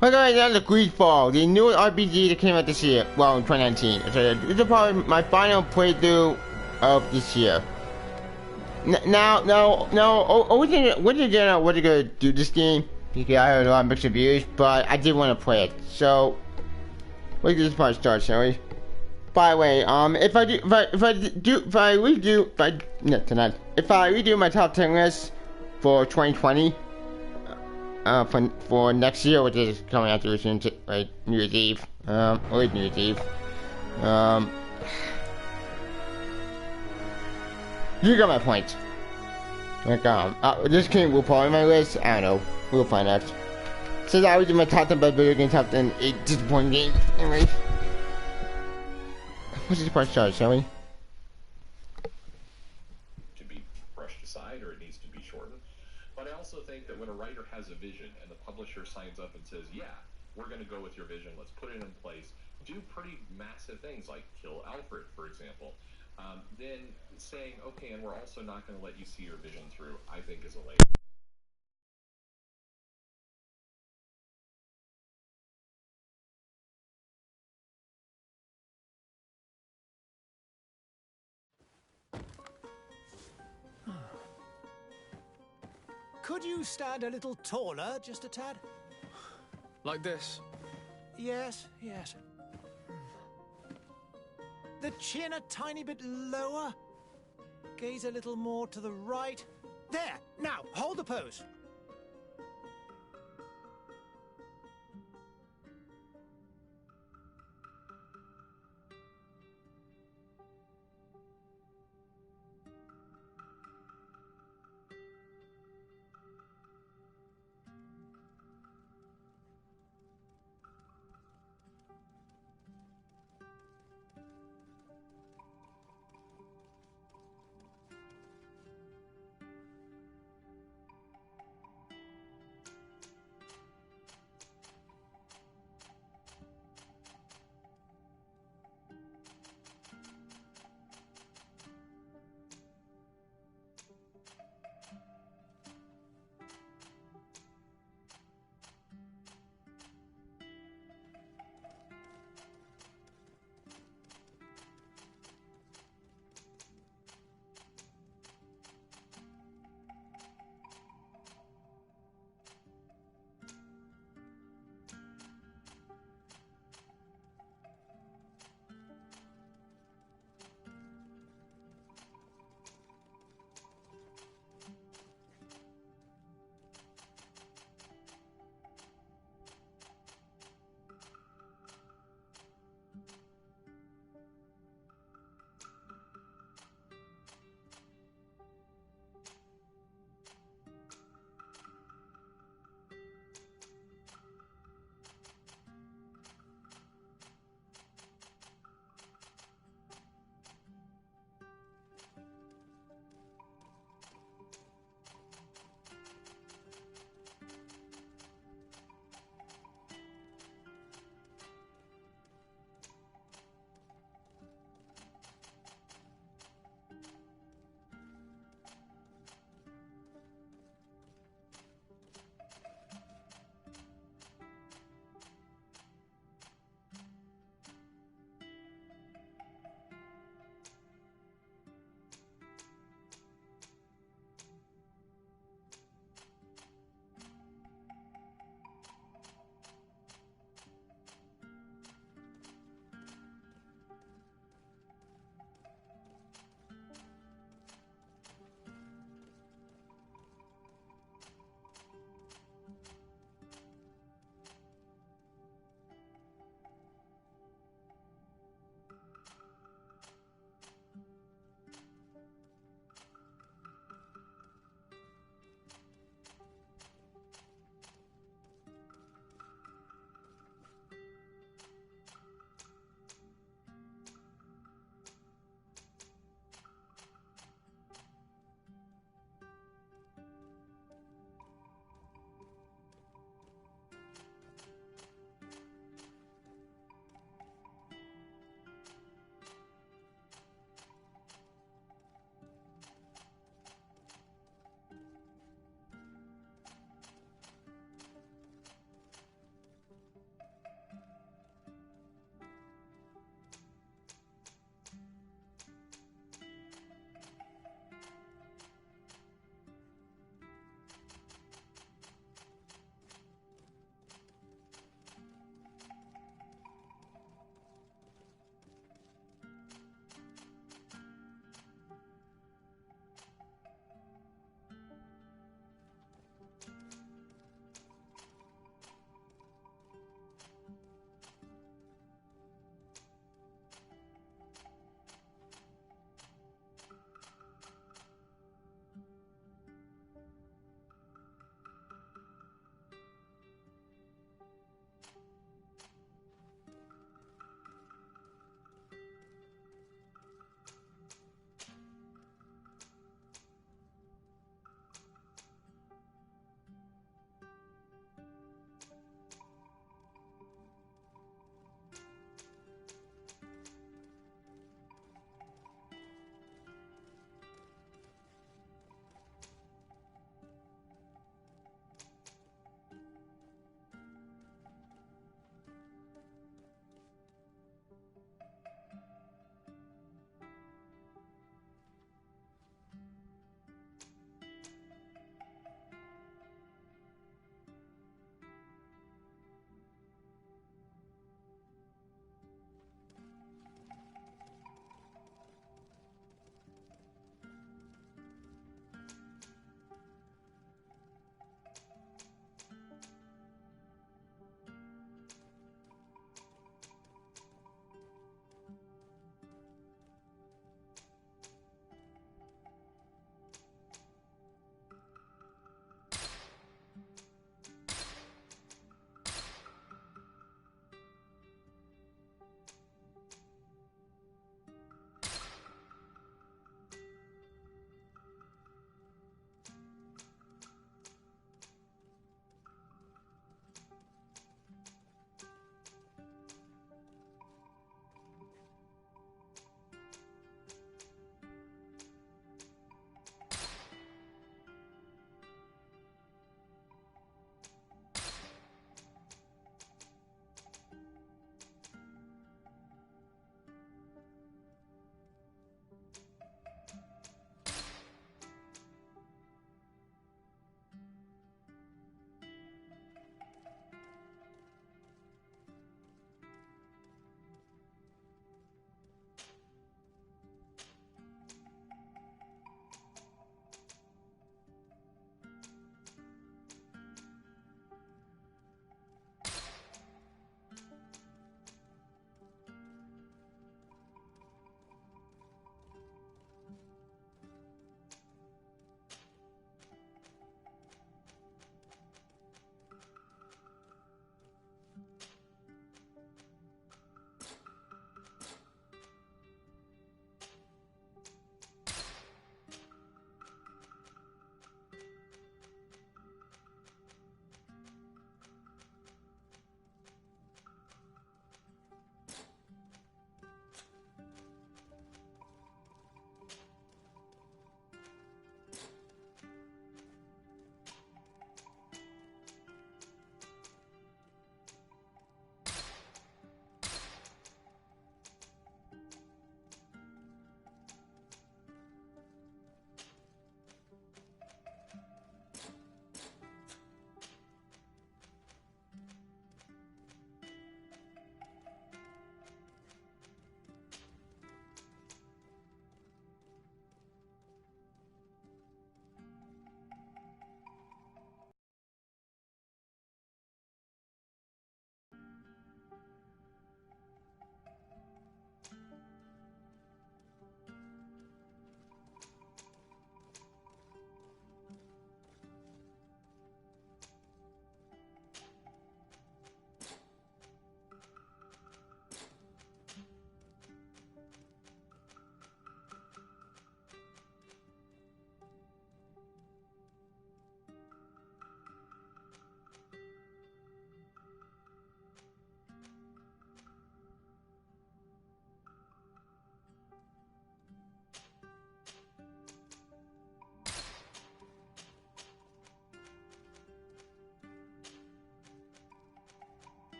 We're going down to Greedfall, the new RPG that came out this year. Well, in 2019. So this is probably my final playthrough of this year. Now, originally, I wasn't gonna do this game because I heard a lot of mixed reviews, but I did want to play it. So, let's get this part started, shall we? By the way, if I redo my top 10 list for 2020, for next year, which is coming out soon, like New Year's Eve, late New Year's Eve, you got my point. Like, this game will probably my list. I don't know. We'll find out. Since I was in my top 10 best video game, top 10 8 disappointing games. Anyway, what's this part start, shall we? To be brushed aside, or it needs to be shortened. But I also think that when a writer has a vision and the publisher signs up and says, "Yeah, we're going to go with your vision. Let's put it in place." Do pretty massive things like kill Alfred, for example. Then saying, okay, and we're also not going to let you see your vision through, I think is a late. Could you stand a little taller, just a tad? Like this? Yes, yes. The chin a tiny bit lower. Gaze a little more to the right. There! Now, hold the pose.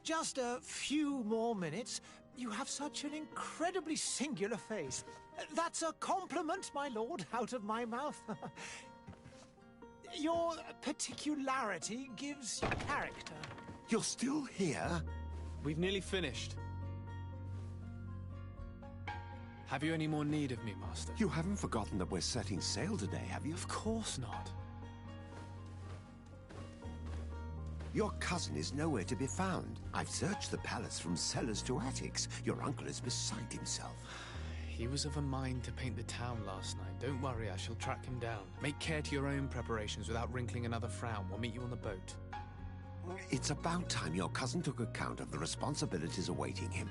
Just a few more minutes. You have such an incredibly singular face. That's a compliment, my lord, out of my mouth. Your particularity gives you character. You're still here? We've nearly finished. Have you any more need of me, Master? You haven't forgotten that we're setting sail today, have you? Of course not. Your cousin is nowhere to be found. I've searched the palace from cellars to attics. Your uncle is beside himself. He was of a mind to paint the town last night. Don't worry, I shall track him down. Make care to your own preparations without wrinkling another frown. We'll meet you on the boat. It's about time your cousin took account of the responsibilities awaiting him.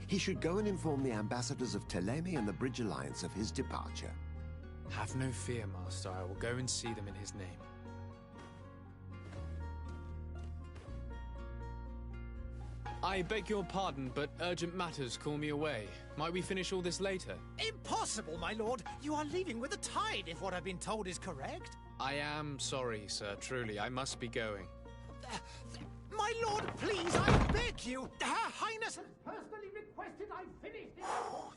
He should go and inform the ambassadors of Telemi and the Bridge Alliance of his departure. Have no fear, Master. I will go and see them in his name. I beg your pardon, but urgent matters call me away. Might we finish all this later? Impossible, my lord. You are leaving with the tide, if what I've been told is correct. I am sorry, sir. Truly, I must be going. My lord, please, I beg you. Her Highness has personally requested I finish this.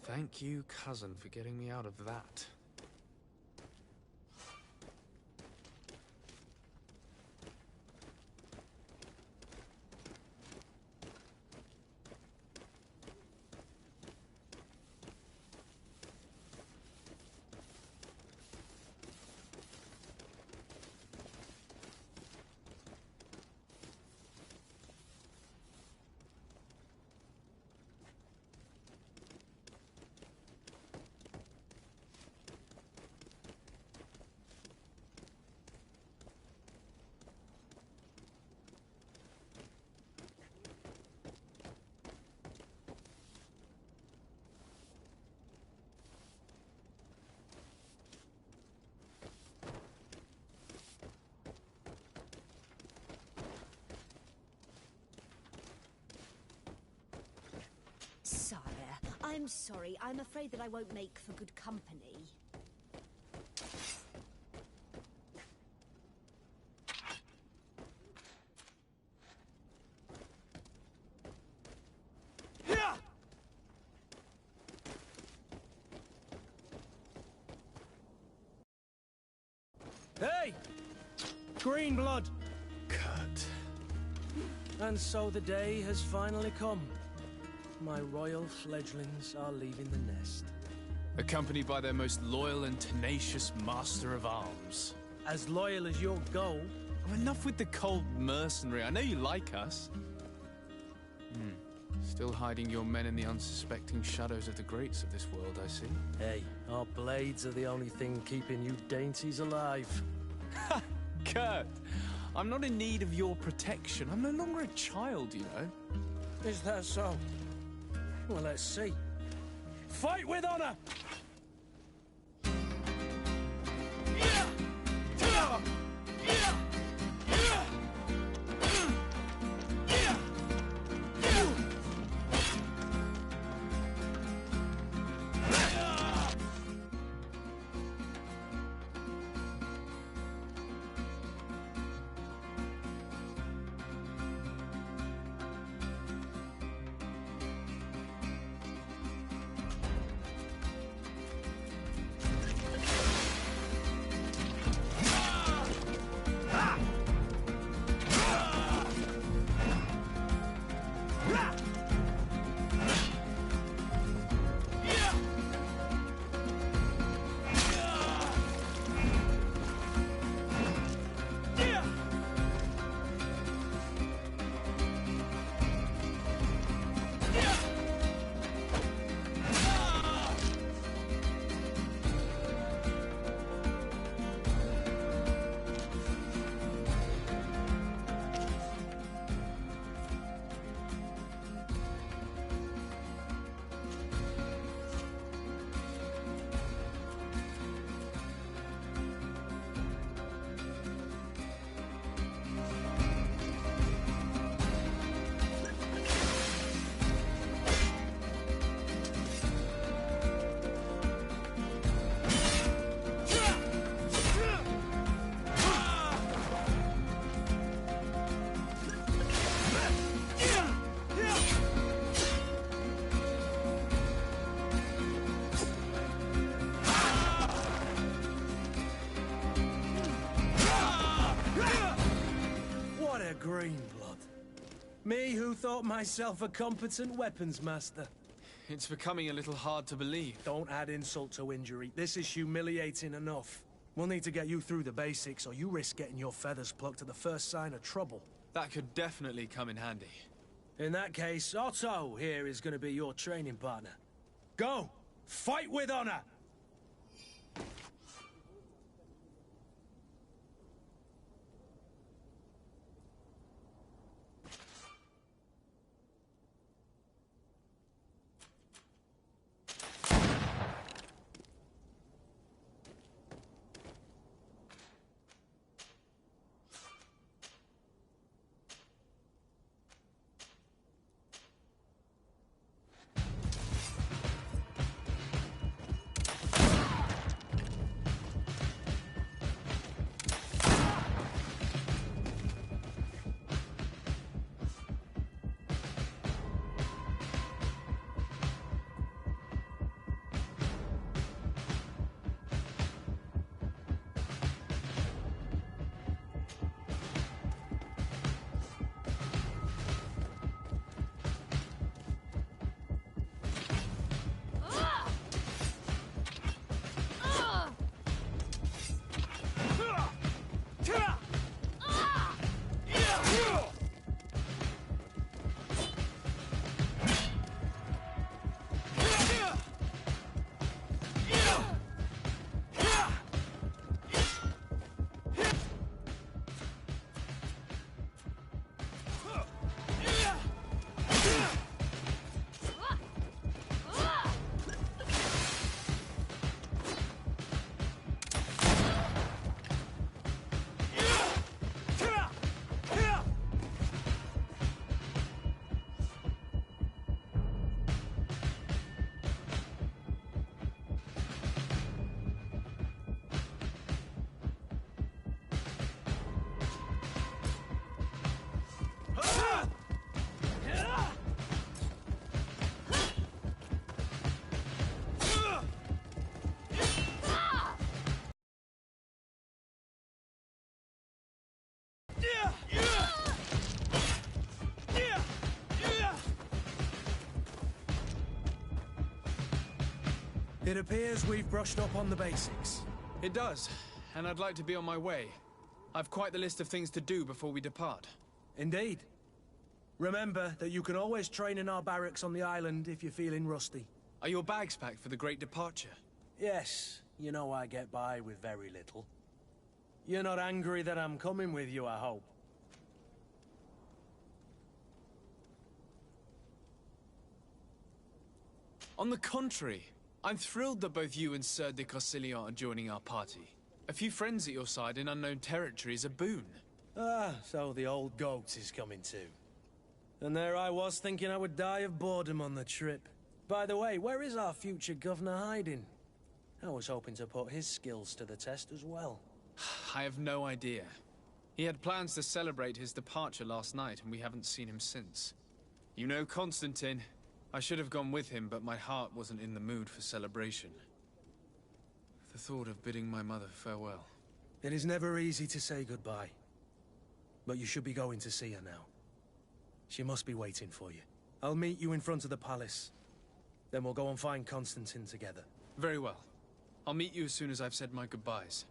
Thank you, cousin, for getting me out of that. Sire, I'm sorry. I'm afraid that I won't make for good company. Hey! Green blood! Kurt. And so the day has finally come. My royal fledglings are leaving the nest. Accompanied by their most loyal and tenacious master of arms. As loyal as your gold. Oh, enough with the cold mercenary. I know you like us. Still hiding your men in the unsuspecting shadows of the greats of this world, I see. Hey, our blades are the only thing keeping you dainties alive. Ha! Kurt! I'm not in need of your protection. I'm no longer a child, you know. Is that so? Well, let's see. Fight with honor! Me who thought myself a competent weapons master. It's becoming a little hard to believe. Don't add insult to injury. This is humiliating enough. We'll need to get you through the basics, or you risk getting your feathers plucked at the first sign of trouble. That could definitely come in handy. In that case, Otto here is going to be your training partner. Go! Fight with honor! It appears we've brushed up on the basics. It does, and I'd like to be on my way. I've quite the list of things to do before we depart. Indeed. Remember that you can always train in our barracks on the island if you're feeling rusty. Are your bags packed for the great departure? Yes, you know I get by with very little. You're not angry that I'm coming with you, I hope. On the contrary, I'm thrilled that both you and Sir de Corsilion are joining our party. A few friends at your side in unknown territory is a boon. Ah, so the old goat is coming too. And there I was thinking I would die of boredom on the trip. By the way, where is our future governor hiding? I was hoping to put his skills to the test as well. I have no idea. He had plans to celebrate his departure last night, and we haven't seen him since. You know Constantine. I should have gone with him, but my heart wasn't in the mood for celebration. The thought of bidding my mother farewell. It is never easy to say goodbye. But you should be going to see her now. She must be waiting for you. I'll meet you in front of the palace. Then we'll go and find Constantine together. Very well. I'll meet you as soon as I've said my goodbyes.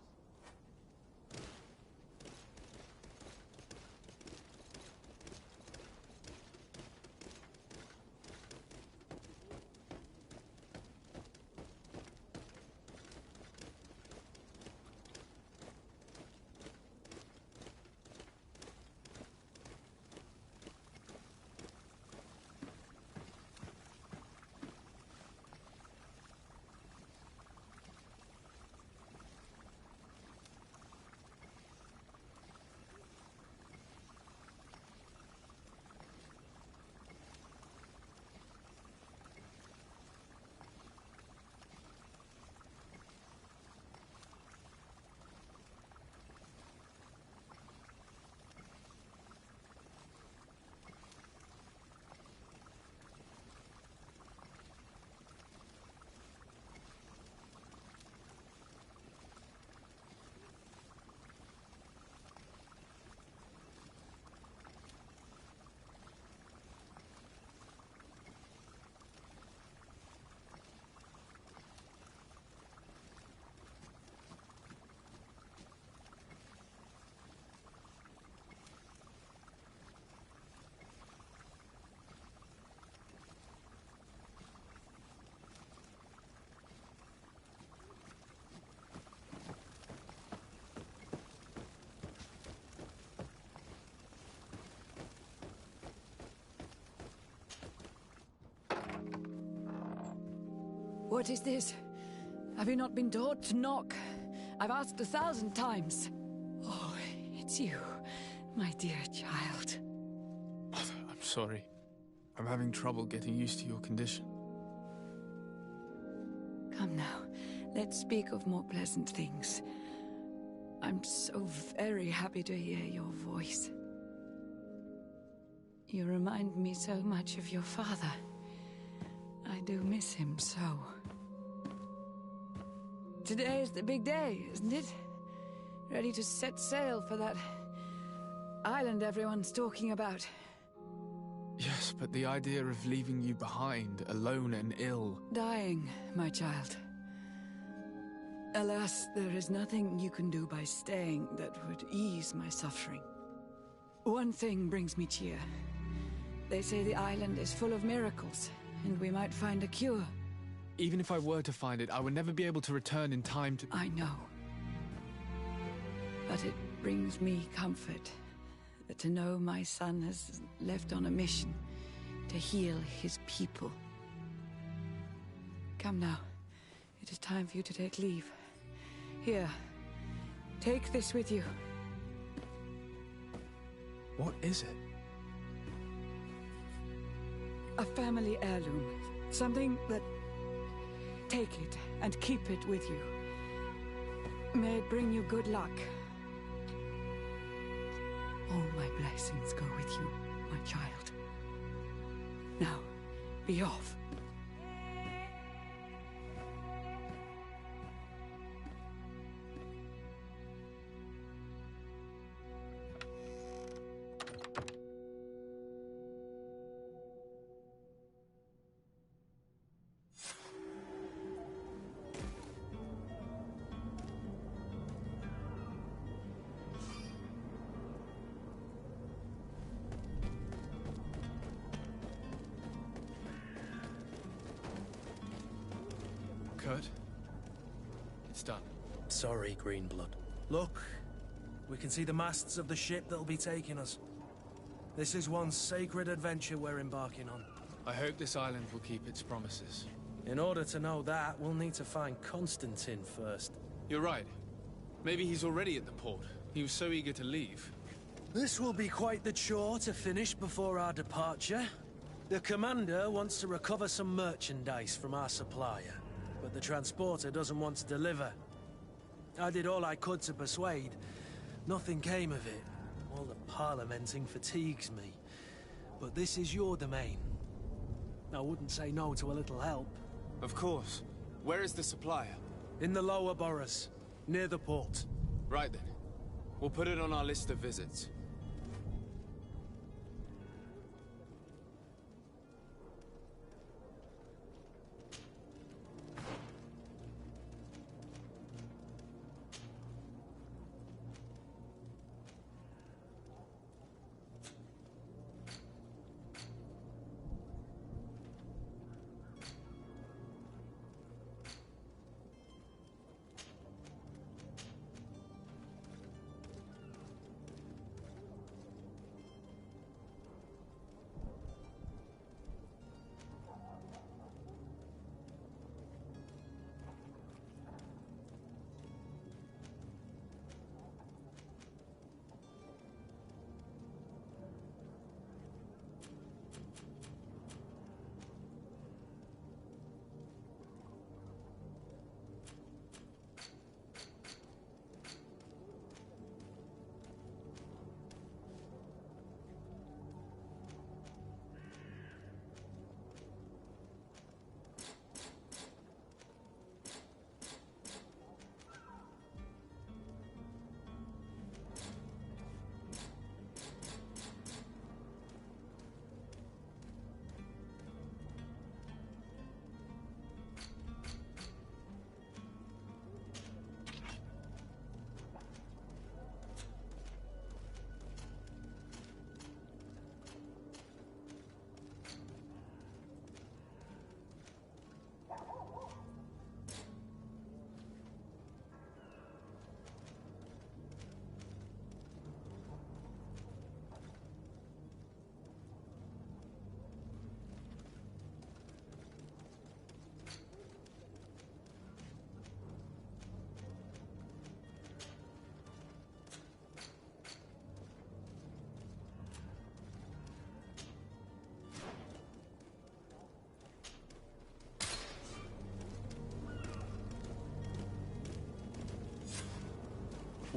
What is this? Have you not been taught to knock? I've asked 1,000 times. Oh, it's you, my dear child. Mother, I'm sorry. I'm having trouble getting used to your condition. Come now, let's speak of more pleasant things. I'm so very happy to hear your voice. You remind me so much of your father. I do miss him so. Today is the big day, isn't it? Ready to set sail for that island everyone's talking about. Yes, but the idea of leaving you behind, alone and ill... Dying, my child. Alas, there is nothing you can do by staying that would ease my suffering. One thing brings me cheer. They say the island is full of miracles, and we might find a cure. Even if I were to find it, I would never be able to return in time to... I know. But it brings me comfort to know my son has left on a mission to heal his people. Come now. It is time for you to take leave. Here, take this with you. What is it? A family heirloom. Something that... Take it and keep it with you. May it bring you good luck. All my blessings go with you, my child. Now, be off. Kurt? It's done. Sorry, Greenblood. Look, we can see the masts of the ship that'll be taking us. This is one sacred adventure we're embarking on. I hope this island will keep its promises. In order to know that, we'll need to find Constantine first. You're right. Maybe he's already at the port. He was so eager to leave. This will be quite the chore to finish before our departure. The commander wants to recover some merchandise from our supplier, but the transporter doesn't want to deliver. I did all I could to persuade. Nothing came of it. All the parliamenting fatigues me. But this is your domain. I wouldn't say no to a little help. Of course. Where is the supplier? In the lower boroughs, near the port. Right then. We'll put it on our list of visits.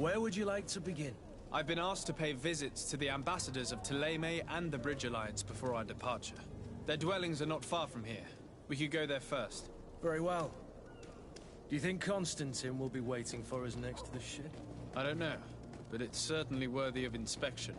Where would you like to begin? I've been asked to pay visits to the ambassadors of Thélème and the Bridge Alliance before our departure. Their dwellings are not far from here. We could go there first. Very well. Do you think Constantine will be waiting for us next to the ship? I don't know, but it's certainly worthy of inspection.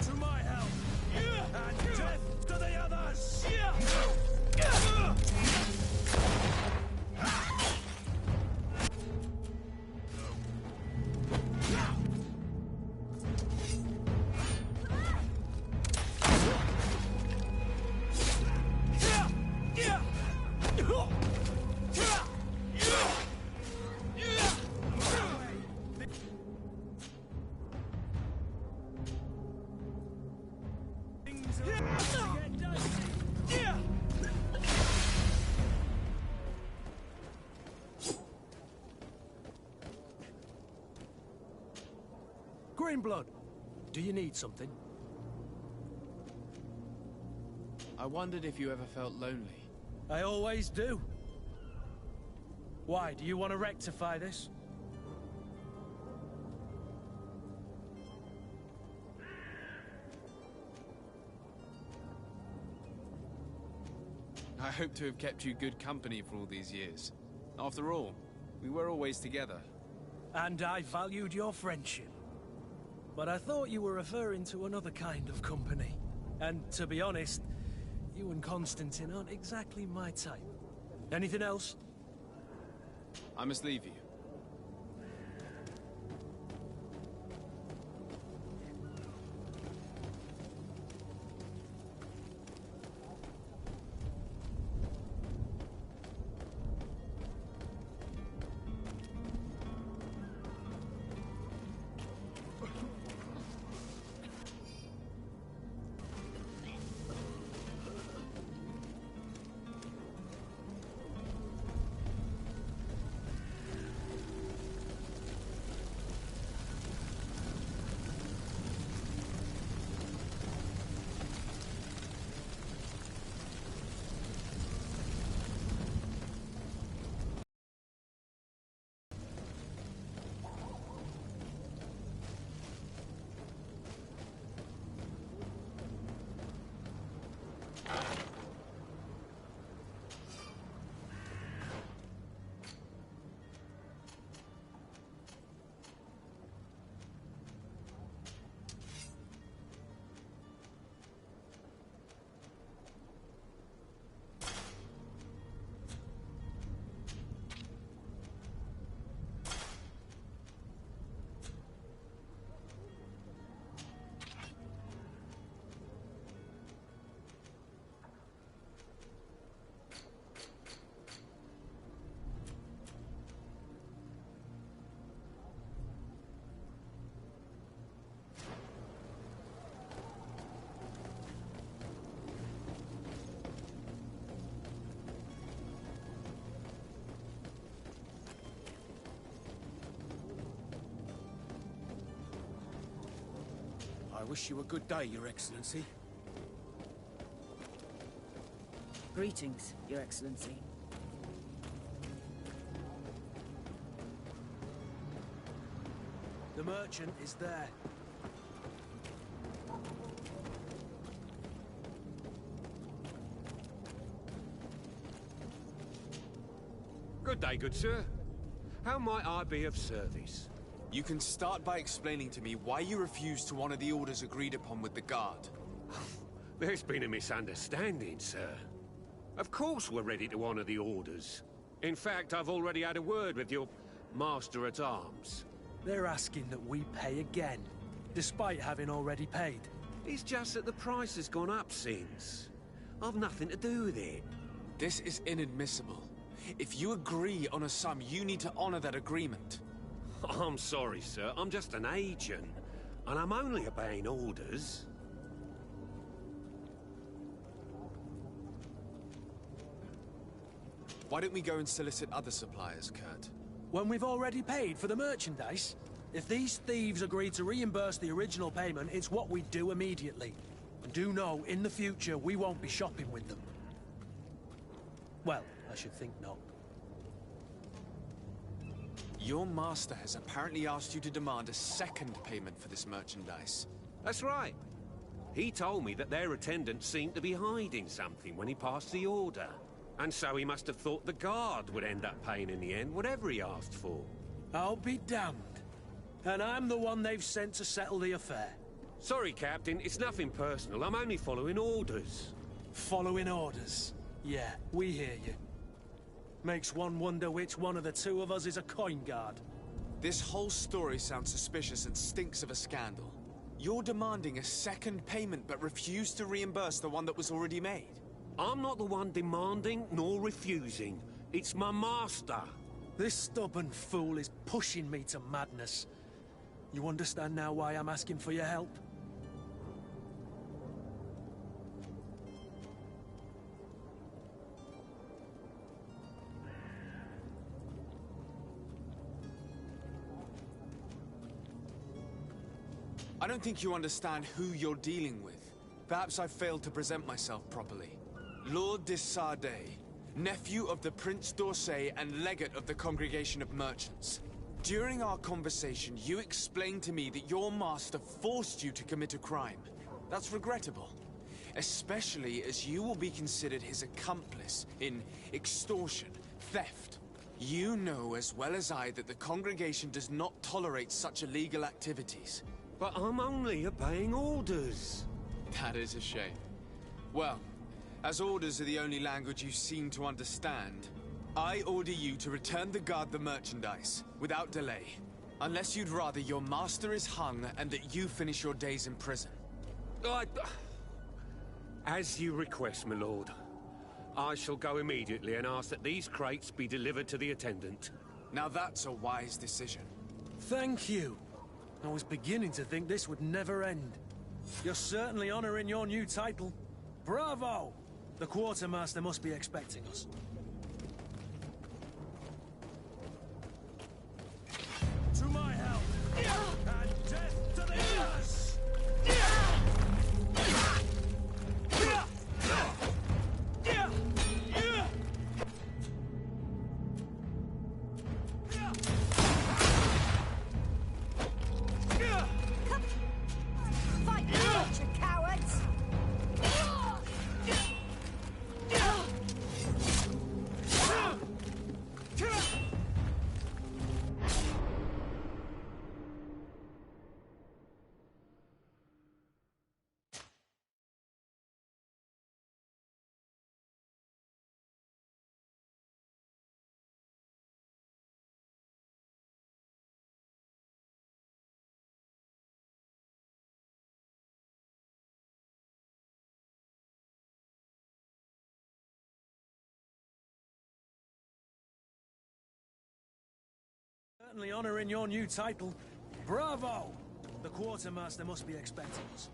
To my help! And death to the others! Greenblood, do you need something? I wondered if you ever felt lonely. I always do. Why, do you want to rectify this? I hope to have kept you good company for all these years. After all, we were always together. And I valued your friendship. But I thought you were referring to another kind of company. And to be honest, you and Constantine aren't exactly my type. Anything else? I must leave you. I wish you a good day, Your Excellency. Greetings, Your Excellency. The merchant is there. Good day, good sir. How might I be of service? You can start by explaining to me why you refused to honor the orders agreed upon with the guard. There's been a misunderstanding, sir. Of course we're ready to honor the orders. In fact, I've already had a word with your master-at-arms. They're asking that we pay again, despite having already paid. It's just that the price has gone up since. I've nothing to do with it. This is inadmissible. If you agree on a sum, you need to honor that agreement. I'm sorry, sir. I'm just an agent. And I'm only obeying orders. Why don't we go and solicit other suppliers, Kurt? When we've already paid for the merchandise? If these thieves agree to reimburse the original payment, it's what we do immediately. And do know, in the future, we won't be shopping with them. Well, I should think not. Your master has apparently asked you to demand a second payment for this merchandise. That's right. He told me that their attendant seemed to be hiding something when he passed the order. And so he must have thought the guard would end up paying in the end, whatever he asked for. I'll be damned. And I'm the one they've sent to settle the affair. Sorry, Captain, it's nothing personal. I'm only following orders. Following orders? Yeah, we hear you. Makes one wonder which one of the two of us is a coin guard. This whole story sounds suspicious and stinks of a scandal. You're demanding a second payment but refuse to reimburse the one that was already made. I'm not the one demanding nor refusing. It's my master. This stubborn fool is pushing me to madness. You understand now why I'm asking for your help? I don't think you understand who you're dealing with. Perhaps I failed to present myself properly. Lord de Sardet, nephew of the Prince d'Orsay and legate of the Congregation of Merchants. During our conversation, you explained to me that your master forced you to commit a crime. That's regrettable, especially as you will be considered his accomplice in extortion, theft. You know as well as I that the Congregation does not tolerate such illegal activities. But I'm only obeying orders. That is a shame. Well, as orders are the only language you seem to understand, I order you to return the guard the merchandise, without delay. Unless you'd rather your master is hung and that you finish your days in prison. As you request, my lord. I shall go immediately and ask that these crates be delivered to the attendant. Now that's a wise decision. Thank you. I was beginning to think this would never end. You're certainly honoring your new title. Bravo! The quartermaster must be expecting us. To my help! And death to the others! Fight me, you cowards! Certainly honoring your new title. Bravo! The quartermaster must be expecting us.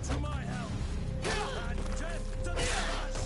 To my help! And death to the others!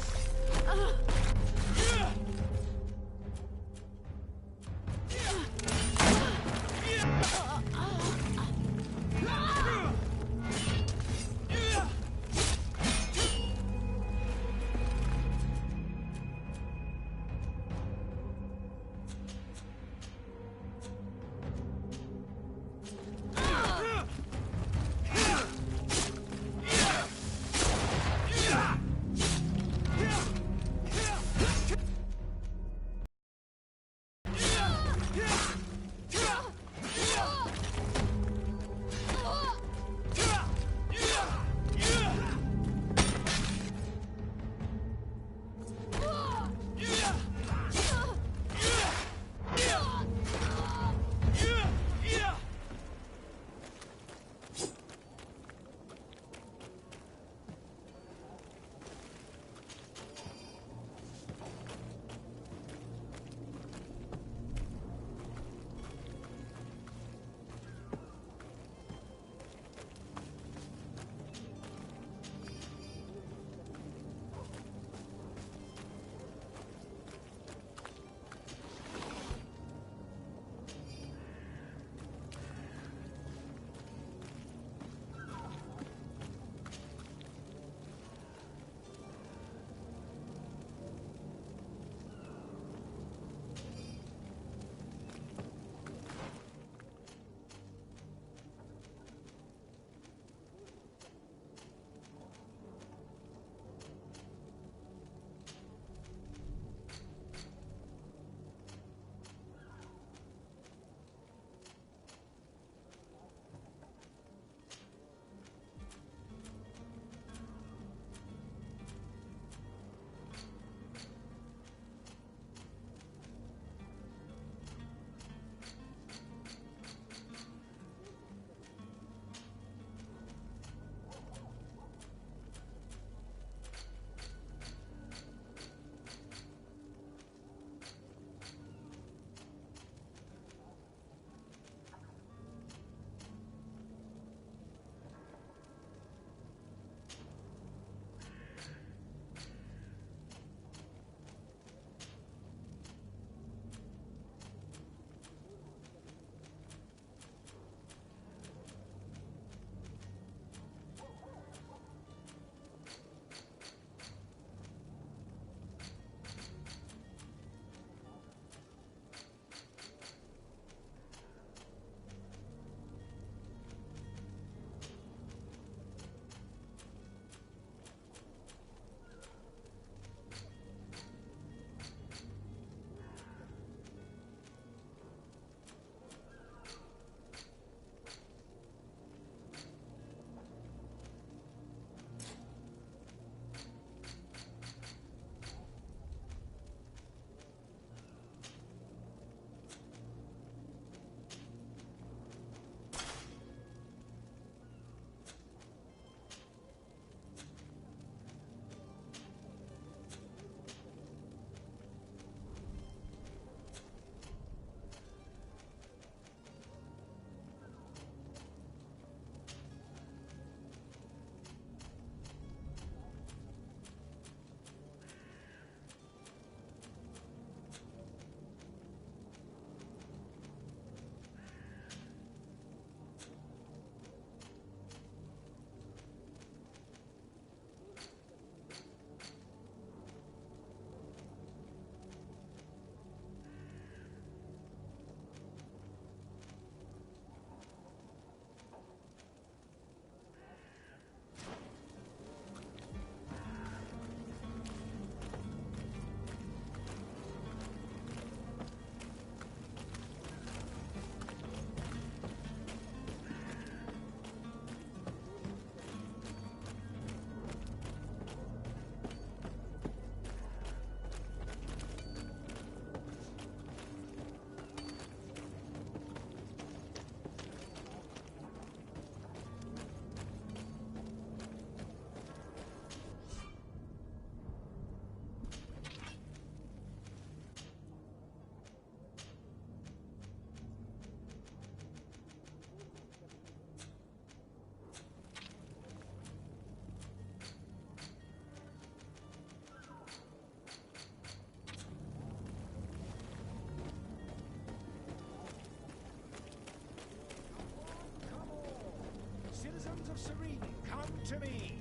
of Serene, come to me.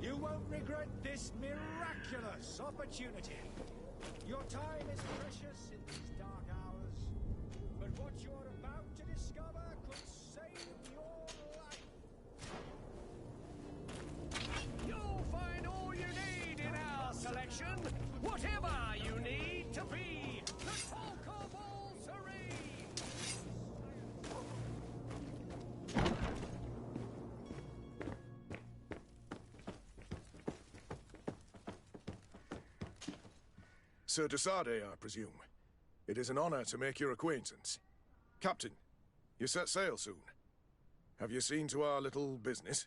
You won't regret this miraculous opportunity. Your time is precious in these dark hours, but what you're about to discover could save your life. You'll find all you need in our selection, whatever you need to be the talk of all Serene. Sir de Sardet, I presume. It is an honor to make your acquaintance. Captain, you set sail soon. Have you seen to our little business?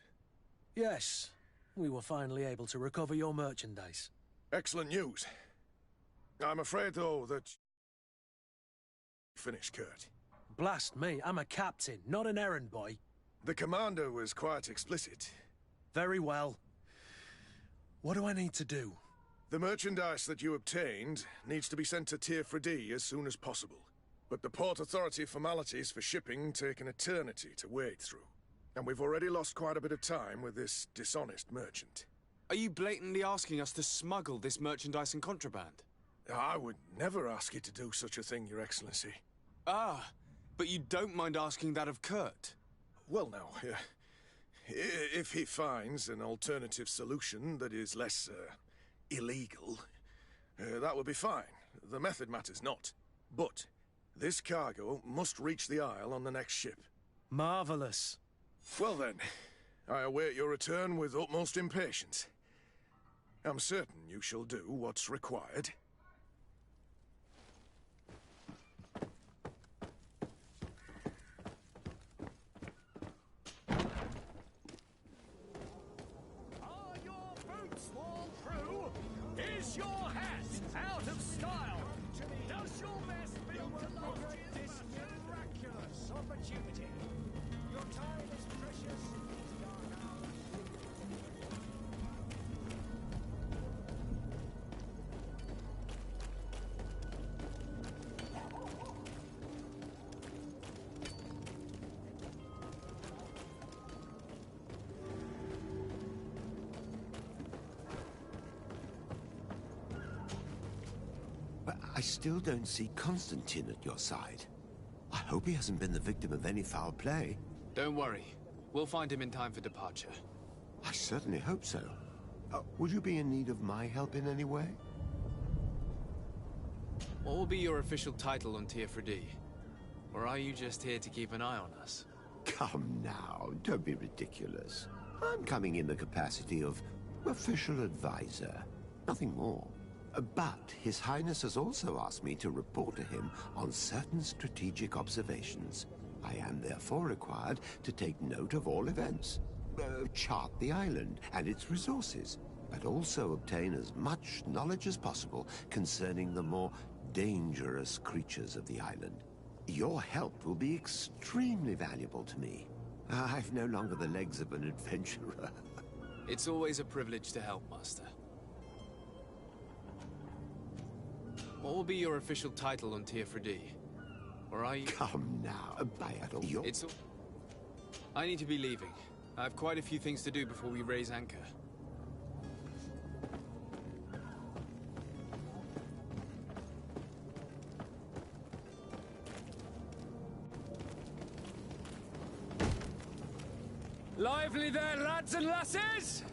Yes. We were finally able to recover your merchandise. Excellent news. I'm afraid, though, that... Finish, Kurt. Blast me, I'm a captain, not an errand boy. The commander was quite explicit. Very well. What do I need to do? The merchandise that you obtained needs to be sent to Tier D as soon as possible. But the Port Authority formalities for shipping take an eternity to wade through. And we've already lost quite a bit of time with this dishonest merchant. Are you blatantly asking us to smuggle this merchandise and contraband? I would never ask you to do such a thing, Your Excellency. Ah, but you don't mind asking that of Kurt? Well, now, if he finds an alternative solution that is less, illegal, that would be fine. The method matters not. But this cargo must reach the Isle on the next ship. Marvelous. Well then, I await your return with utmost impatience. I'm certain you shall do what's required. Are your boots worn through? Is your hat out of style? Does your vest feel to This miraculous opportunity. Your time is precious in these dark hours. But I still don't see Constantine at your side. I hope he hasn't been the victim of any foul play. Don't worry. We'll find him in time for departure. I certainly hope so. Would you be in need of my help in any way? What will be your official title on Tier D? Or are you just here to keep an eye on us? Come now, don't be ridiculous. I'm coming in the capacity of official advisor, nothing more. But His Highness has also asked me to report to him on certain strategic observations. I am therefore required to take note of all events, chart the island and its resources, but also obtain as much knowledge as possible concerning the more dangerous creatures of the island. Your help will be extremely valuable to me. I've no longer the legs of an adventurer. It's always a privilege to help, Master. What will be your official title on Tier D? Or are you... Come now, Bayador. It's... I need to be leaving. I have quite a few things to do before we raise anchor. Lively there, lads and lasses!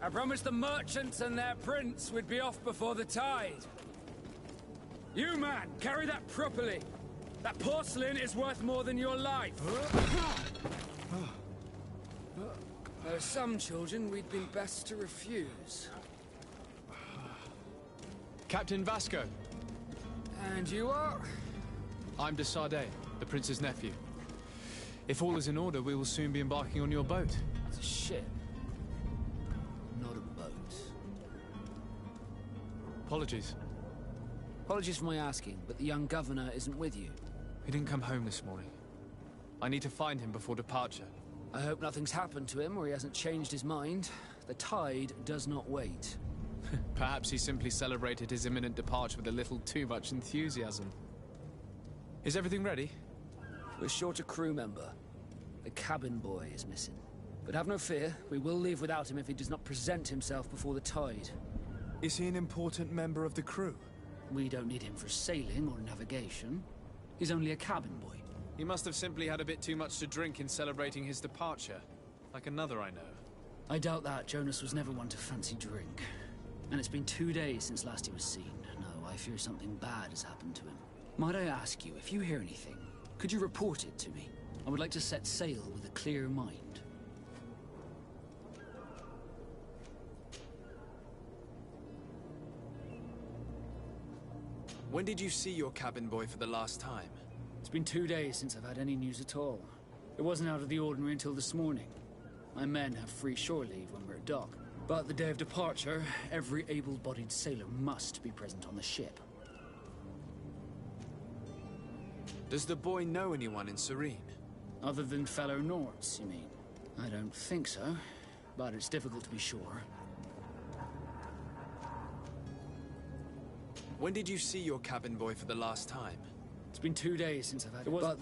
I promised the merchants and their prince we'd be off before the tide. You, man, carry that properly. That porcelain is worth more than your life. There are some children we'd been best to refuse. Captain Vasco. And you are? I'm de Sardet, the prince's nephew. If all is in order, we will soon be embarking on your boat. It's a ship, not a boat. Apologies. Apologies for my asking, but the young governor isn't with you. He didn't come home this morning. I need to find him before departure. I hope nothing's happened to him or he hasn't changed his mind. The tide does not wait. Perhaps he simply celebrated his imminent departure with a little too much enthusiasm. Is everything ready? We're short a crew member. The cabin boy is missing. But have no fear, we will leave without him if he does not present himself before the tide. Is he an important member of the crew? We don't need him for sailing or navigation. He's only a cabin boy. He must have simply had a bit too much to drink in celebrating his departure. Like another I know. I doubt that. Jonas was never one to fancy drink. And it's been 2 days since last he was seen. No, I fear something bad has happened to him. Might I ask you, if you hear anything, could you report it to me? I would like to set sail with a clear mind. When did you see your cabin boy for the last time? It's been 2 days since I've had any news at all. It wasn't out of the ordinary until this morning. My men have free shore leave when we're at dock. But the day of departure, every able-bodied sailor must be present on the ship. Does the boy know anyone in Serene? Other than fellow Nords, you mean? I don't think so, but it's difficult to be sure. When did you see your cabin boy for the last time? It's been 2 days since I've had it. But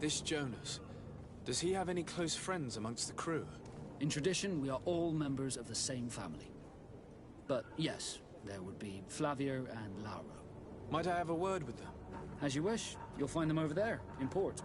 This Jonas, does he have any close friends amongst the crew? In tradition, we are all members of the same family. But yes, there would be Flavio and Lauro. Might I have a word with them? As you wish. You'll find them over there, in port.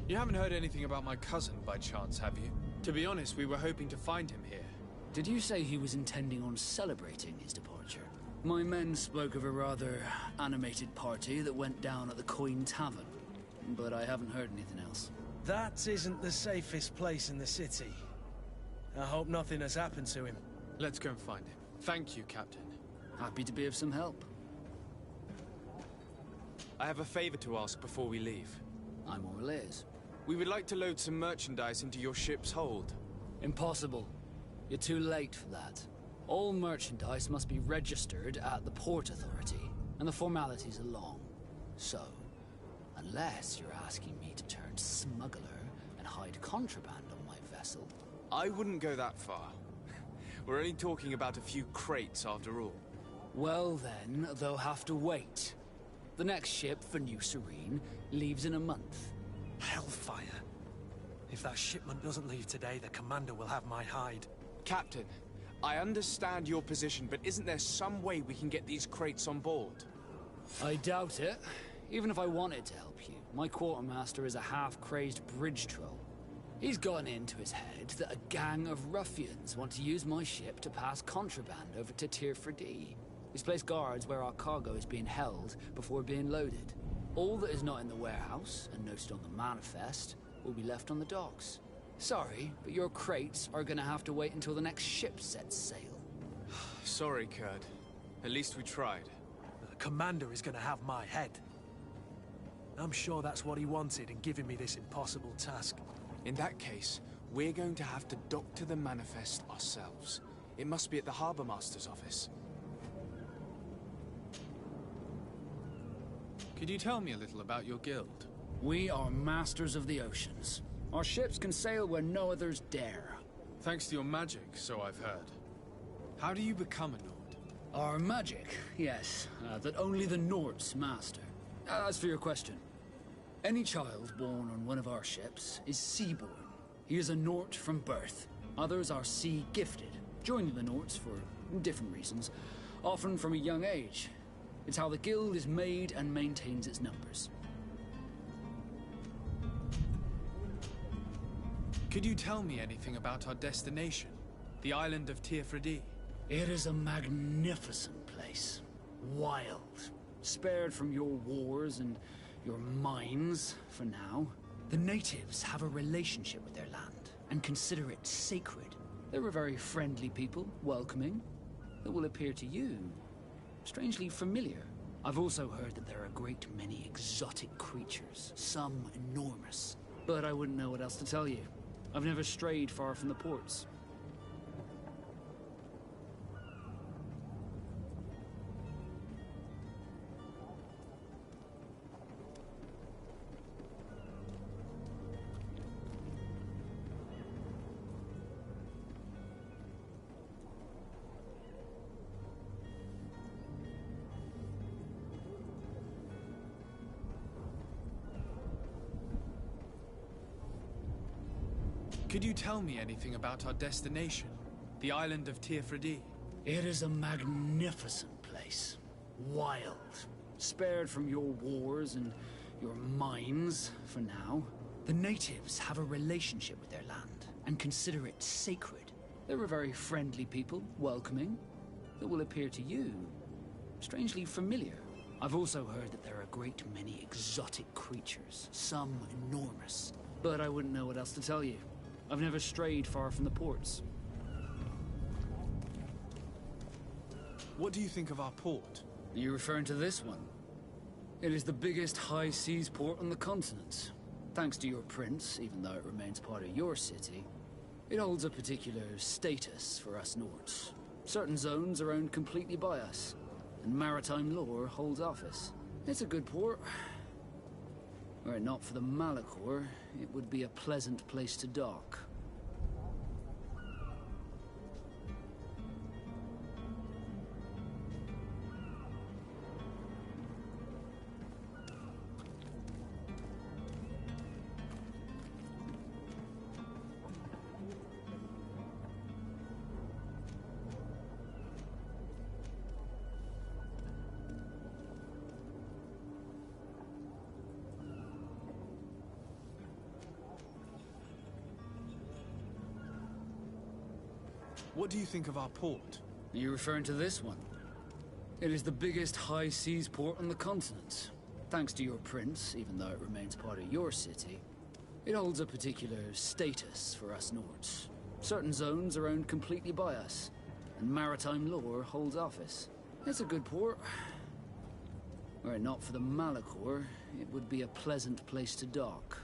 You haven't heard anything about my cousin, by chance, have you? To be honest, we were hoping to find him here. Did you say he was intending on celebrating his departure? My men spoke of a rather animated party that went down at the Coin Tavern, but I haven't heard anything else. That isn't the safest place in the city. I hope nothing has happened to him. Let's go and find him. Thank you, Captain. Happy to be of some help. I have a favor to ask before we leave. I'm all ears. We would like to load some merchandise into your ship's hold. Impossible. You're too late for that. All merchandise must be registered at the Port Authority, and the formalities are long. So, unless you're asking me to turn smuggler and hide contraband on my vessel... I wouldn't go that far. We're only talking about a few crates after all. Well then, they'll have to wait. The next ship for New Serene leaves in a month. Hellfire. If that shipment doesn't leave today, the commander will have my hide. Captain, I understand your position, but isn't there some way we can get these crates on board? I doubt it. Even if I wanted to help you, my quartermaster is a half-crazed bridge troll. He's gotten into his head that a gang of ruffians want to use my ship to pass contraband over to Tirfredi. He's placed guards where our cargo is being held before being loaded. All that is not in the warehouse, and noted on the manifest, will be left on the docks. Sorry, but your crates are gonna have to wait until the next ship sets sail. Sorry, Kurd. At least we tried. The commander is gonna have my head. I'm sure that's what he wanted in giving me this impossible task. In that case, we're going to have to doctor the manifest ourselves. It must be at the Harbour Master's office. Could you tell me a little about your guild? We are masters of the oceans. Our ships can sail where no others dare. Thanks to your magic, so I've heard. How do you become a Nord? Our magic, yes, that only the Nords master. As for your question, any child born on one of our ships is seaborn. He is a Nord from birth. Others are sea-gifted, joining the Nords for different reasons, often from a young age. It's how the guild is made and maintains its numbers. Could you tell me anything about our destination? The island of Tirfredi? It is a magnificent place. Wild. Spared from your wars and your mines, for now. The natives have a relationship with their land, and consider it sacred. They're a very friendly people, welcoming, that will appear to you strangely familiar. I've also heard that there are a great many exotic creatures, some enormous. But I wouldn't know what else to tell you. I've never strayed far from the ports. Could you tell me anything about our destination? The island of Tirfredi? It is a magnificent place. Wild. Spared from your wars and your mines, for now. The natives have a relationship with their land, and consider it sacred. They're a very friendly people, welcoming, that will appear to you strangely familiar. I've also heard that there are a great many exotic creatures, some enormous. But I wouldn't know what else to tell you. I've never strayed far from the ports. What do you think of our port? Are you referring to this one? It is the biggest high seas port on the continent. Thanks to your prince, even though it remains part of your city, it holds a particular status for us Nords. Certain zones are owned completely by us, and maritime law holds office. It's a good port. Were it not for the Malachor, it would be a pleasant place to dock. What do you think of our port? Are you referring to this one? It is the biggest high seas port on the continent. Thanks to your prince, even though it remains part of your city, it holds a particular status for us Nords. Certain zones are owned completely by us, and maritime law holds office. It's a good port. Were it not for the Malachor, it would be a pleasant place to dock.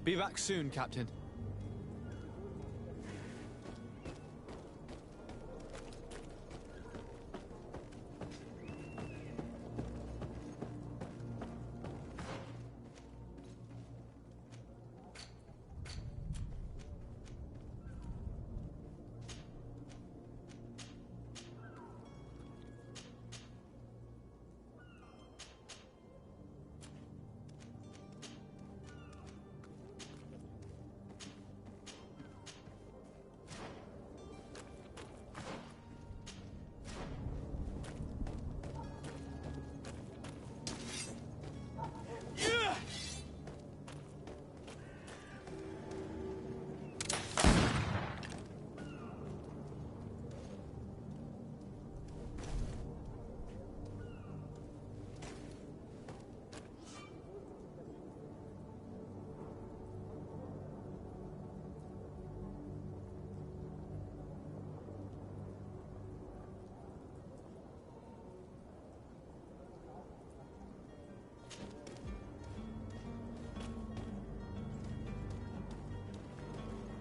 Be back soon, Captain.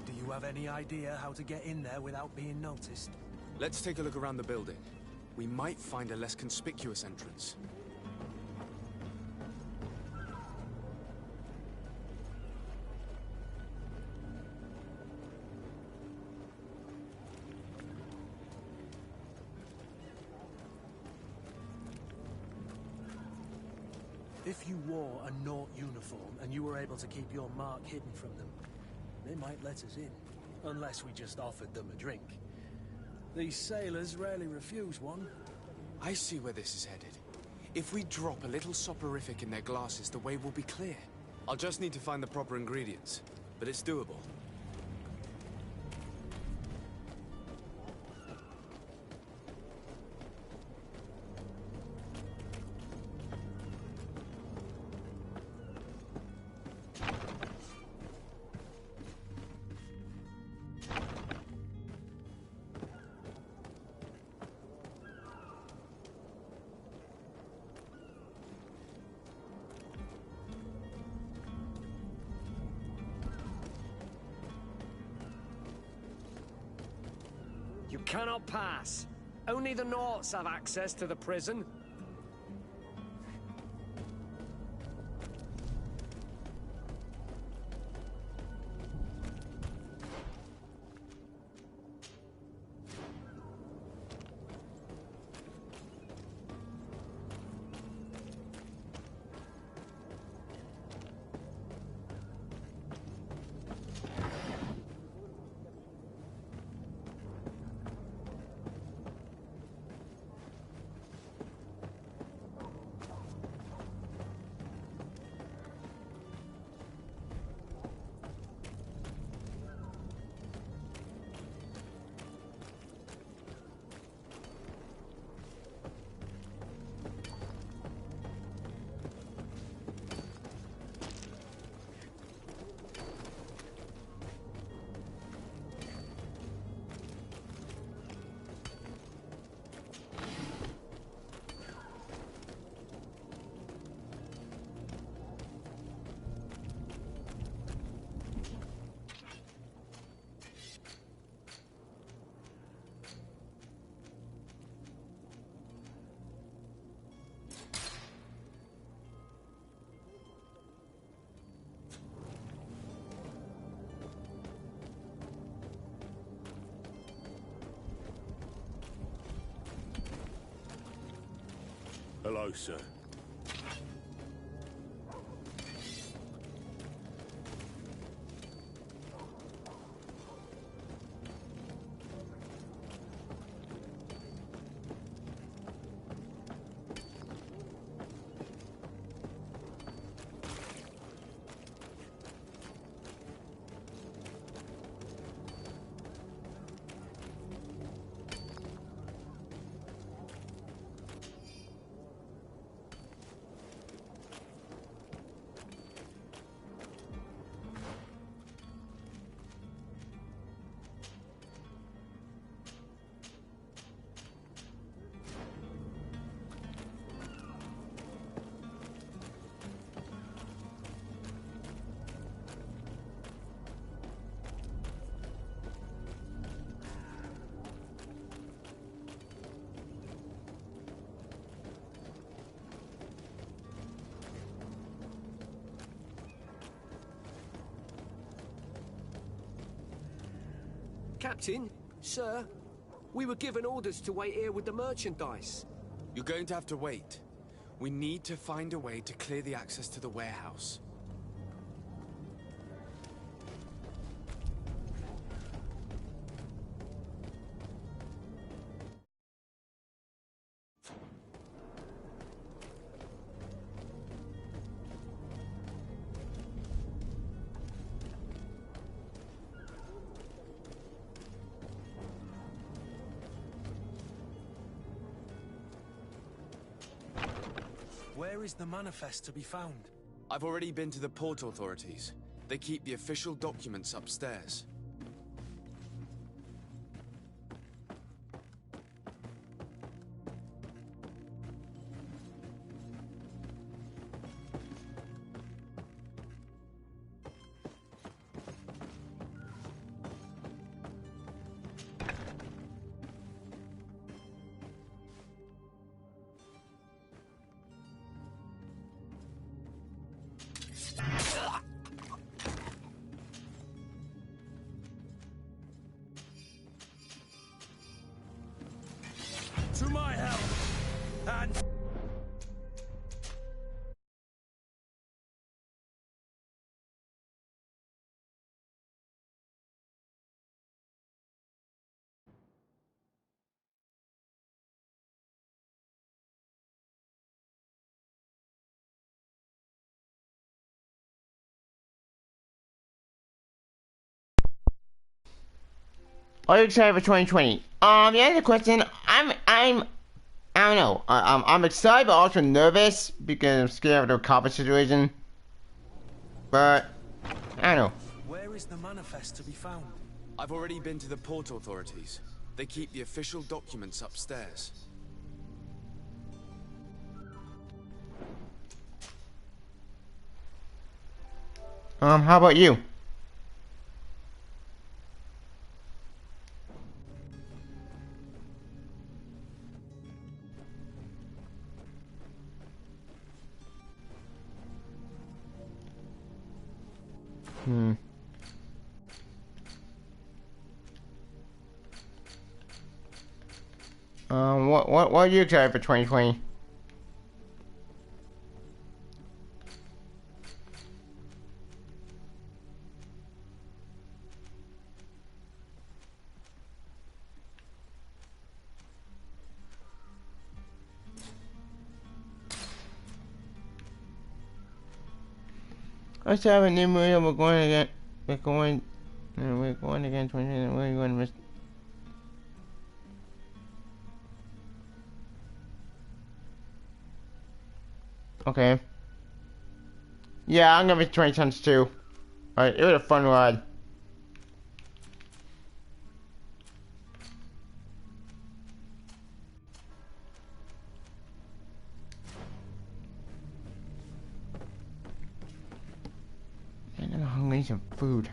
Do you have any idea how to get in there without being noticed? Let's take a look around the building. We might find a less conspicuous entrance. If you wore a Nort uniform and you were able to keep your mark hidden from them, they might let us in, unless we just offered them a drink. These sailors rarely refuse one. I see where this is headed. If we drop a little soporific in their glasses, the way will be clear. I'll just need to find the proper ingredients, but it's doable. You cannot pass. Only the Norts have access to the prison. Hello, sir. Captain, sir, we were given orders to wait here with the merchandise. You're going to have to wait. We need to find a way to clear the access to the warehouse. Where is the manifest to be found? I've already been to the port authorities. They keep the official documents upstairs. To my help! And... Are you excited for 2020? The other question, I don't know. I'm excited but also nervous because I'm scared of the copper situation. But I don't know. Where is the manifest to be found? I've already been to the port authorities. They keep the official documents upstairs. How about you? What are you excited for 2020? Let's have a new movie. We're going again. We're going again. 2020. We're going to miss. Okay. Yeah, I'm gonna miss 20 tons too. Alright, it was a fun ride. Man, I'm hungry. I need some food.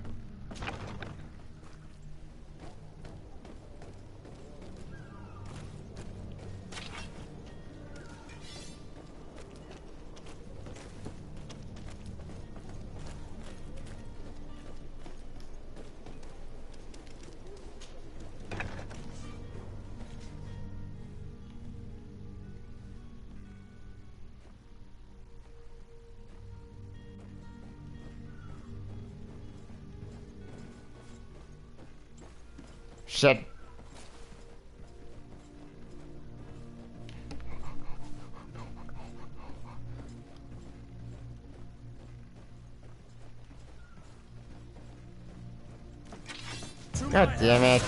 Shit. God damn it.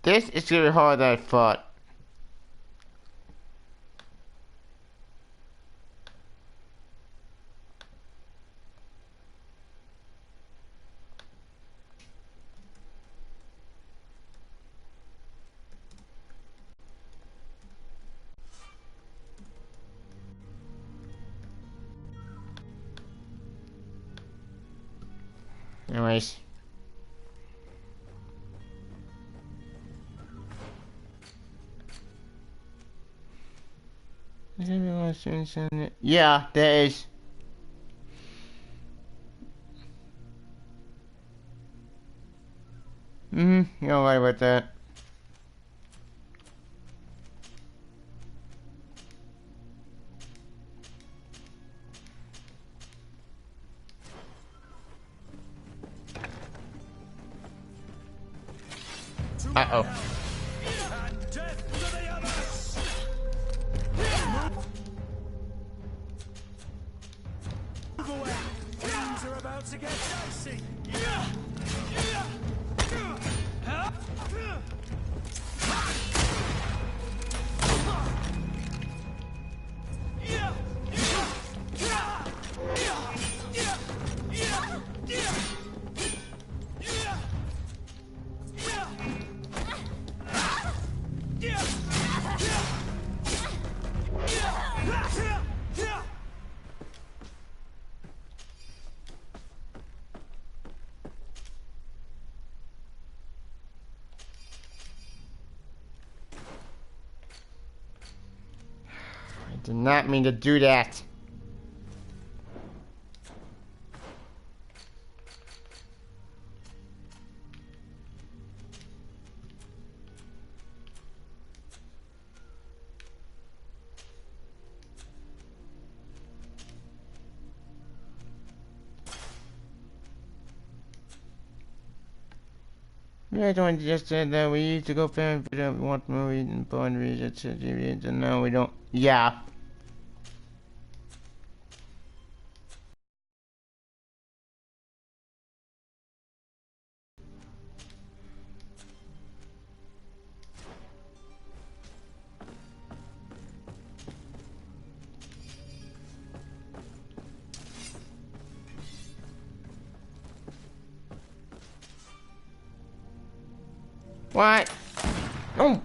This is really hard than I thought. Anyways. Yeah, there is. You're right about that. Uh-oh. Things are about to get dicey. Did not mean to do that. Yeah, I don't just said that we used to go fan we don't want movies and porn reasons and now we don't. Yeah. What? Oh!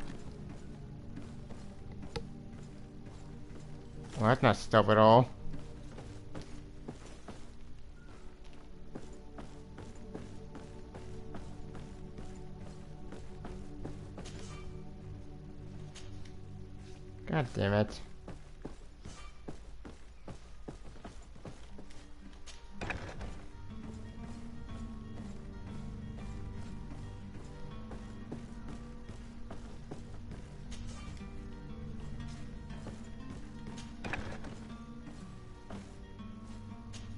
Well, that's not stealth at all. God damn it.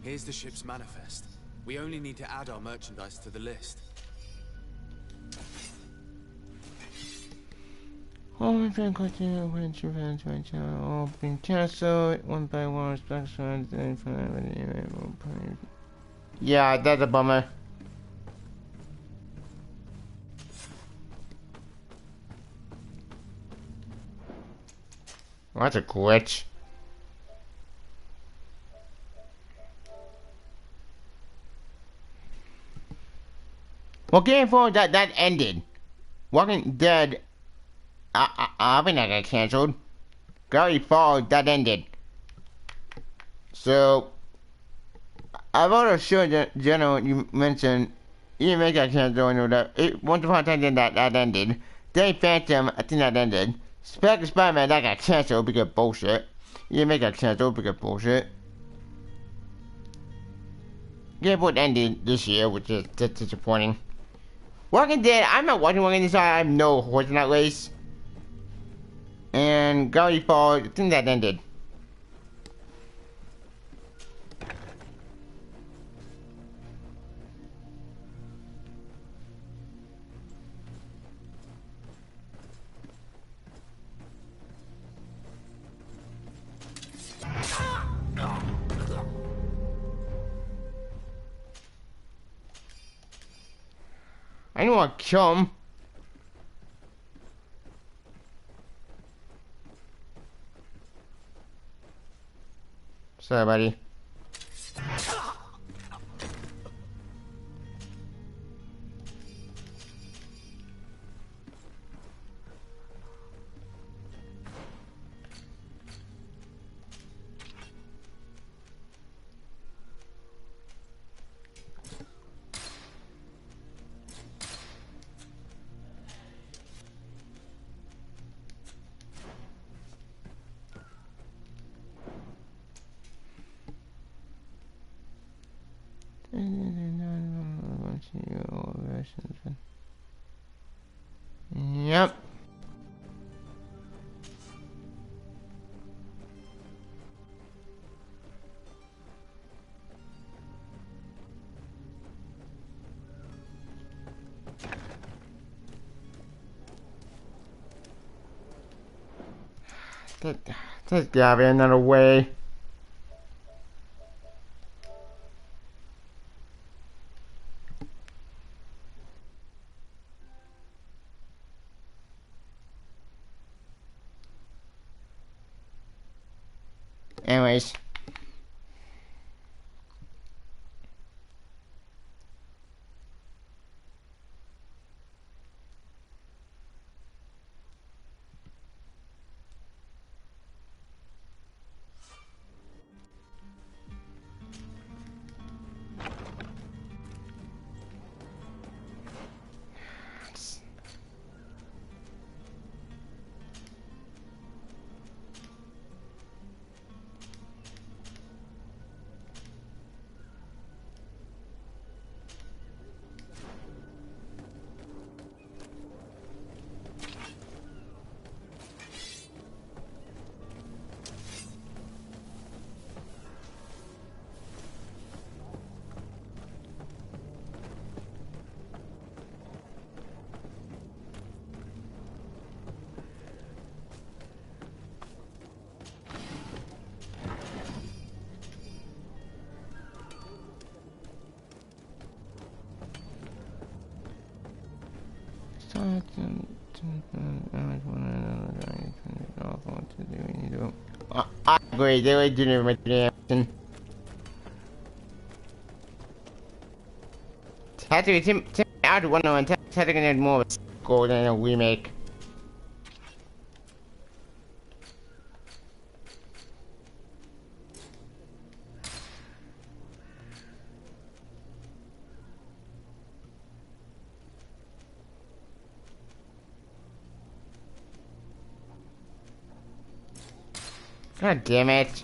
Here's the ship's manifest. We only need to add our merchandise to the list. All my friend continue when she fans right now all being cancelled one by one specialized and yeah, that's a bummer. Well, that's a glitch. Well, Greedfall that ended. Walking Dead, I think that got canceled. Greedfall that ended. So, I've already shown General you mentioned, even make that canceled or that. Once upon a time that ended. Then Phantom, I think that ended. Spec Spider-Man that got canceled because bullshit. You make that canceled because bullshit. Greedfall ended this year, which is disappointing. Walking Dead, I'm not watching Walking Dead, so I have no horse in that race. And Greedfall, I think that ended. I don't want to kill him. Sorry, buddy. Yep. There's gotta be another way. Anyways. I agree, they were doing my reaction. Had to Tim out one and had to get more of a score than a remake. God damn it.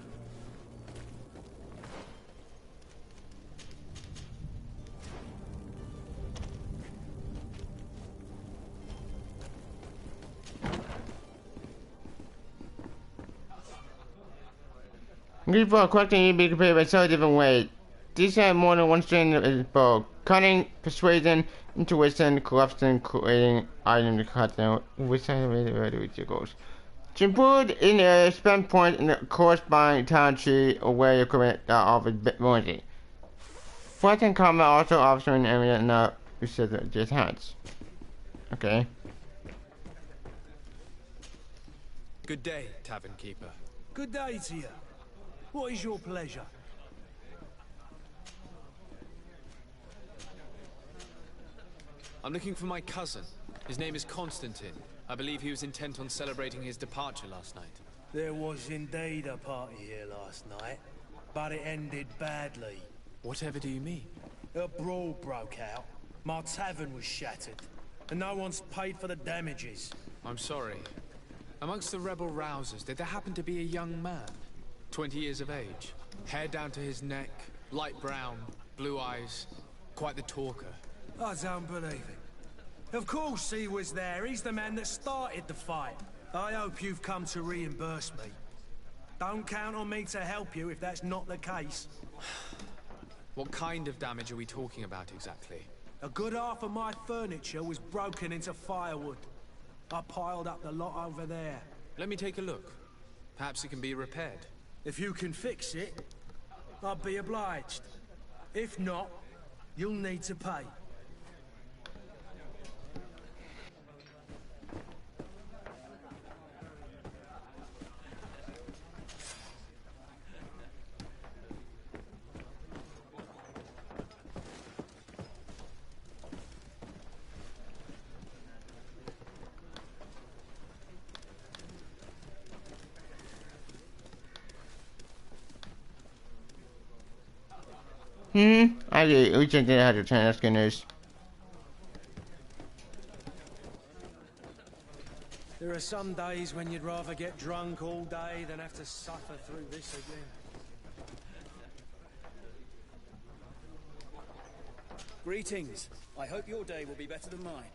Greedfall question need to be compared by so different ways. These have more than one strand of his bow. Cunning, persuasion, intuition, corruption, creating items to cut them. Which side of it to reach your goals? To improve in a spend point in the corresponding town tree or where your equipment that offers bonusing. Fight and combat also offers an area not restricted to hands. Okay. Good day, Tavern Keeper. Good day to you. What is your pleasure? I'm looking for my cousin. His name is Constantine. I believe he was intent on celebrating his departure last night. There was indeed a party here last night, but it ended badly. Whatever do you mean? A brawl broke out. My tavern was shattered, and no one's paid for the damages. I'm sorry. Amongst the rebel rousers, did there happen to be a young man? 20 years of age, hair down to his neck, light brown, blue eyes, quite the talker. I don't believe it. Of course he was there. He's the man that started the fight. I hope you've come to reimburse me. Don't count on me to help you if that's not the case. What kind of damage are we talking about exactly? A good half of my furniture was broken into firewood. I piled up the lot over there. Let me take a look. Perhaps it can be repaired. If you can fix it, I'd be obliged. If not, you'll need to pay. I do. We just did 110. That's good news. There are some days when you'd rather get drunk all day than have to suffer through this again. Greetings. I hope your day will be better than mine.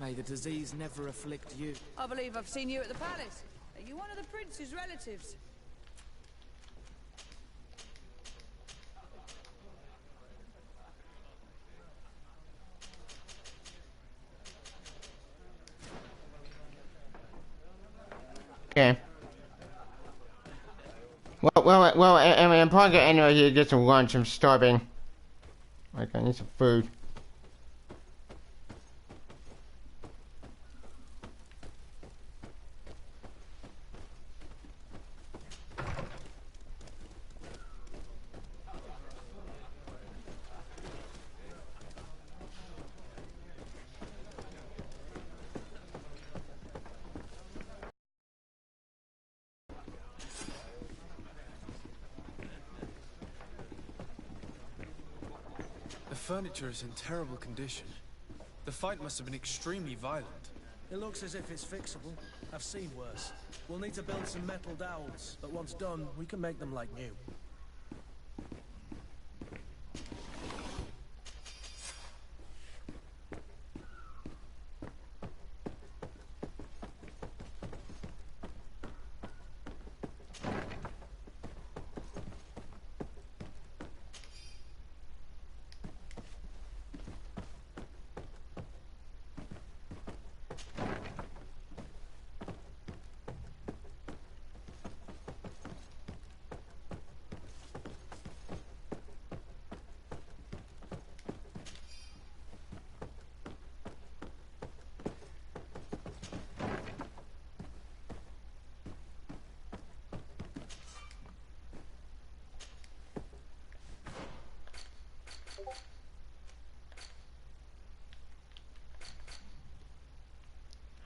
May the disease never afflict you. I believe I've seen you at the palace. Are you one of the prince's relatives? Okay. Well, I mean, I'm probably gonna end here to get some lunch. I'm starving. Like, I need some food. The furniture is in terrible condition. The fight must have been extremely violent. It looks as if it's fixable. I've seen worse. We'll need to build some metal dowels, but once done, we can make them like new.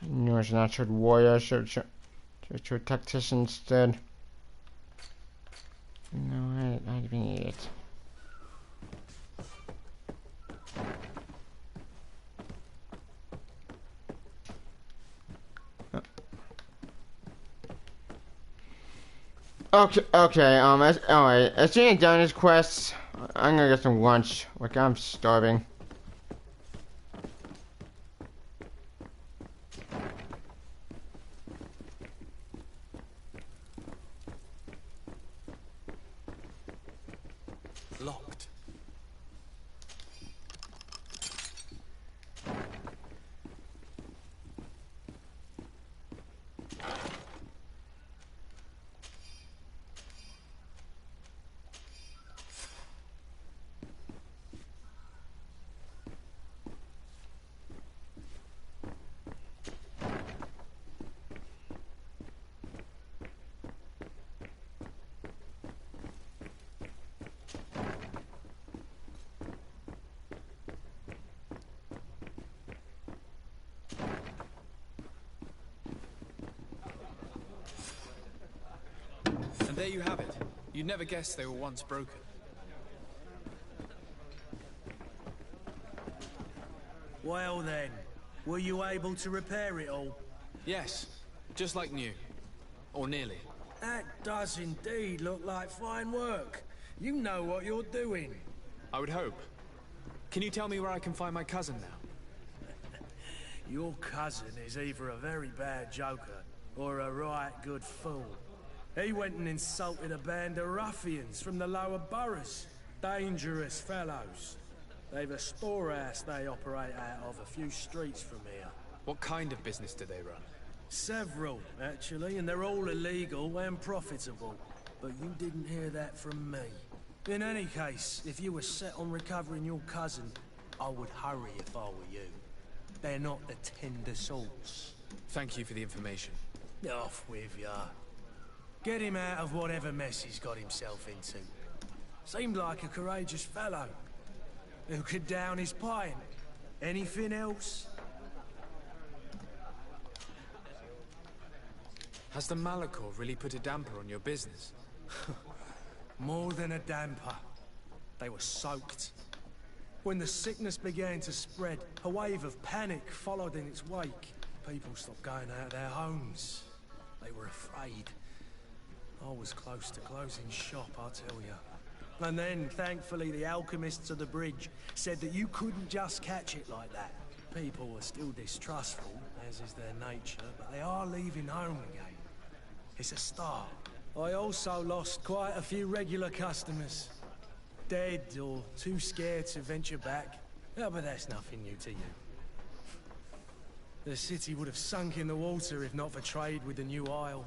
No, it's not should warrior, should tactician instead. No, I even need it. Okay, alright, as Jane done his quests, I'm gonna get some lunch. Like, I'm starving. Locked. And there you have it. You'd never guess they were once broken. Well then, were you able to repair it all? Yes, just like new. Or nearly. That does indeed look like fine work. You know what you're doing. I would hope. Can you tell me where I can find my cousin now? Your cousin is either a very bad joker or a right good fool. He went and insulted a band of ruffians from the lower boroughs. Dangerous fellows. They've a storehouse they operate out of a few streets from here. What kind of business do they run? Several, actually, and they're all illegal and profitable. But you didn't hear that from me. In any case, if you were set on recovering your cousin, I would hurry if I were you. They're not the tender sorts. Thank you for the information. Off with ya. Get him out of whatever mess he's got himself into. Seemed like a courageous fellow. Who could down his pint. Anything else? Has the Malachor really put a damper on your business? More than a damper. They were soaked. When the sickness began to spread, a wave of panic followed in its wake. People stopped going out of their homes. They were afraid. I was close to closing shop, I'll tell you. And then, thankfully, the alchemists of the bridge said that you couldn't just catch it like that. People were still distrustful, as is their nature, but they are leaving home again. It's a start. I also lost quite a few regular customers. Dead or too scared to venture back. Oh, but that's nothing new to you. The city would have sunk in the water if not for trade with the new isle.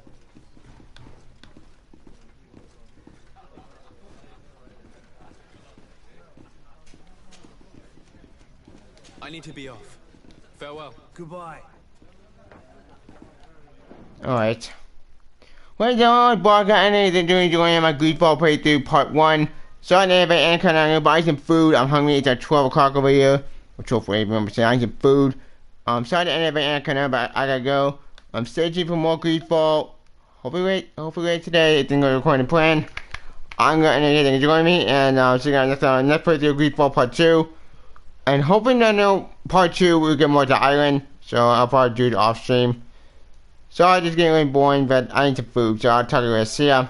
I need to be off. Farewell. Goodbye. Alright. Well, don't bother anything to enjoying my Greedfall playthrough part 1. Sorry to everybody and I'm gonna buy some food. I'm hungry. It's at 12 o'clock over here. Or 12:40, remember saying I need some food. Sorry to everybody and but I gotta go. I'm staging for more Greedfall. Hopefully late today. It's gonna record the plan. I'm gonna end it. Enjoy me and see you guys next time. Next playthrough Greedfall part 2. And hoping that no part 2 we'll get more to the island. So I'll probably do it off stream. So I'm just getting really boring, but I need some food, so I'll talk to you guys. See ya.